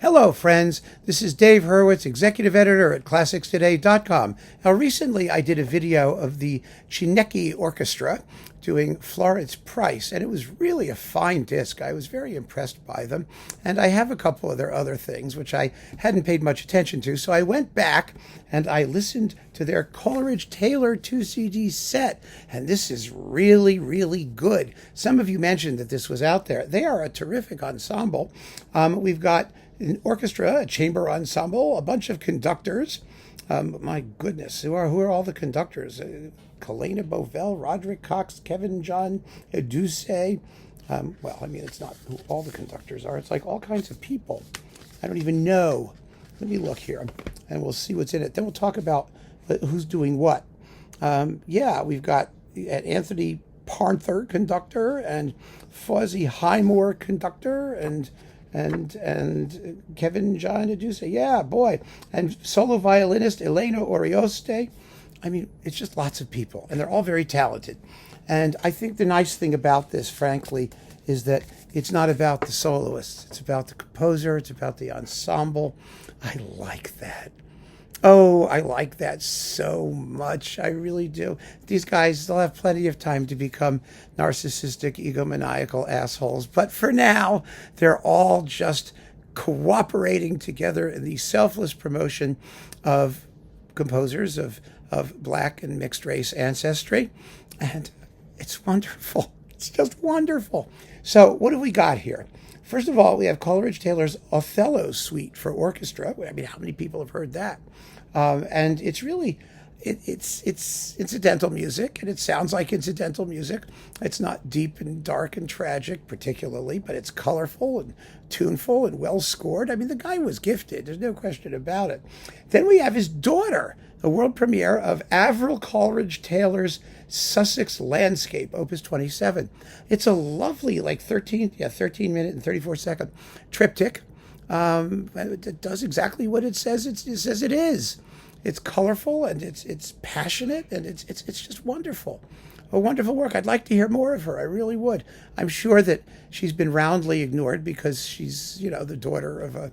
Hello, friends. This is Dave Hurwitz, executive editor at ClassicsToday.com. Now, recently I did a video of the Chineke Orchestra doing Florence Price, and it was really a fine disc. I was very impressed by them, and I have a couple of their other things which I hadn't paid much attention to, so I went back and I listened to their Coleridge-Taylor 2-CD set, and this is really, really good. Some of you mentioned that this was out there. They are a terrific ensemble. We've got an orchestra, a chamber ensemble, a bunch of conductors. My goodness, who are all the conductors? Kalena Bovell, Roderick Cox, Kevin John Eduse. Well, I mean, it's not who all the conductors are. It's like all kinds of people. I don't even know. Let me look here, and we'll see what's in it. Then we'll talk about who's doing what. Yeah, we've got Anthony Parther, conductor, and Fawzi Highmore, conductor, and Kevin John Eduse. Yeah, boy. And solo violinist Elena Orioste. I mean, it's just lots of people, and they're all very talented. And I think the nice thing about this, frankly, is that it's not about the soloists. It's about the composer. It's about the ensemble. I like that. Oh, I like that so much. I really do. These guys still have plenty of time to become narcissistic, egomaniacal assholes. But for now, they're all just cooperating together in the selfless promotion of composers of black and mixed race ancestry. And it's wonderful. It's just wonderful. So what have we got here? First of all, we have Coleridge-Taylor's Othello Suite for orchestra. I mean, how many people have heard that? And it's really, it's incidental music, and it sounds like incidental music. It's not deep and dark and tragic particularly, but it's colorful and tuneful and well scored. I mean, the guy was gifted. There's no question about it. Then we have his daughter, the world premiere of Avril Coleridge-Taylor's Sussex Landscape, Opus 27. It's a lovely, like 13 minute and 34-second triptych. It does exactly what it says it says it is. It's colorful, and it's passionate, and it's just wonderful. A wonderful work. I'd like to hear more of her. I really would. I'm sure that she's been roundly ignored because she's, the daughter of a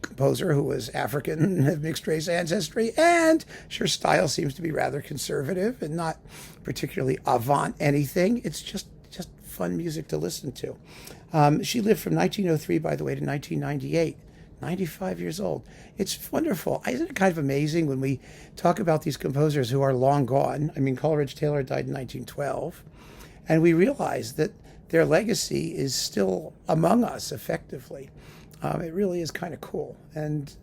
composer who was African of mixed race ancestry, and her style seems to be rather conservative and not particularly avant anything. It's just fun music to listen to. She lived from 1903, by the way, to 1998. 95 years old. It's wonderful. Isn't it kind of amazing when we talk about these composers who are long gone? I mean, Coleridge-Taylor died in 1912, and we realize that their legacy is still among us effectively. It really is kind of cool. And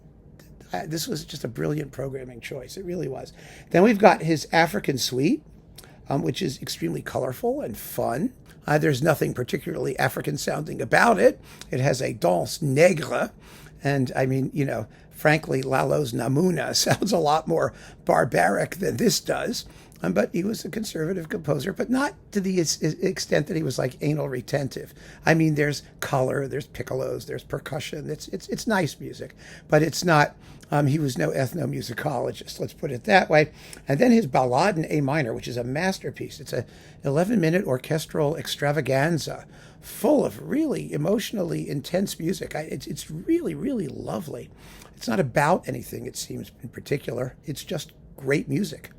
this was just a brilliant programming choice. It really was. Then we've got his African Suite, which is extremely colorful and fun. There's nothing particularly African sounding about it. It has a danse nègre. And I mean, frankly, Lalo's Namuna sounds a lot more barbaric than this does. But he was a conservative composer, but not to the extent that he was like anal retentive. I mean, there's color, there's piccolos, there's percussion. It's nice music, but it's not. He was no ethnomusicologist, let's put it that way. And then his Ballade in A minor, which is a masterpiece. It's a 11-minute orchestral extravaganza full of really emotionally intense music. It's really, really lovely. It's not about anything, it seems, in particular. It's just great music.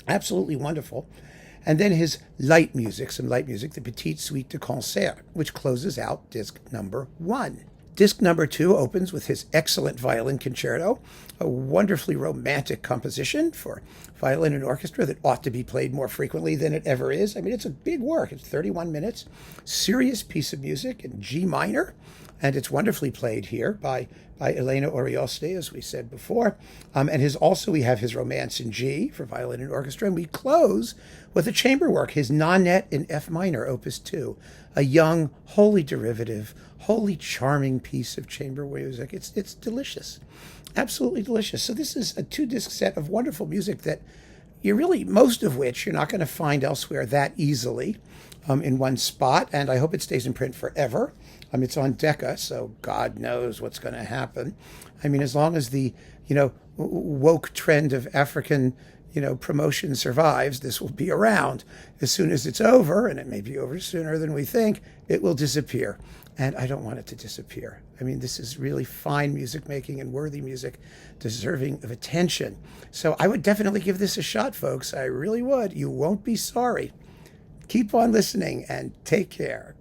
Absolutely wonderful. And then his light music, the Petite Suite de Concert, which closes out disc number 1. Disc number 2 opens with his excellent violin concerto, a wonderfully romantic composition for violin and orchestra that ought to be played more frequently than it ever is. I mean, it's a big work. It's 31 minutes, serious piece of music in G minor, and it's wonderfully played here by Elena Orioste, as we said before. And we have his Romance in G for violin and orchestra. And we close with a chamber work, his Nonet in F minor, Opus 2, a young, wholly derivative, wholly charming piece of chamber music. It's delicious, absolutely delicious. So this is a 2-disc set of wonderful music that most of which you're not going to find elsewhere that easily in one spot. And I hope it stays in print forever. It's on Decca, so God knows what's going to happen. I mean, as long as the, woke trend of African, promotion survives, this will be around. As soon as it's over, and it may be over sooner than we think, it will disappear. and I don't want it to disappear. I mean, this is really fine music making and worthy music, deserving of attention. So I would definitely give this a shot, folks. I really would. You won't be sorry. Keep on listening and take care.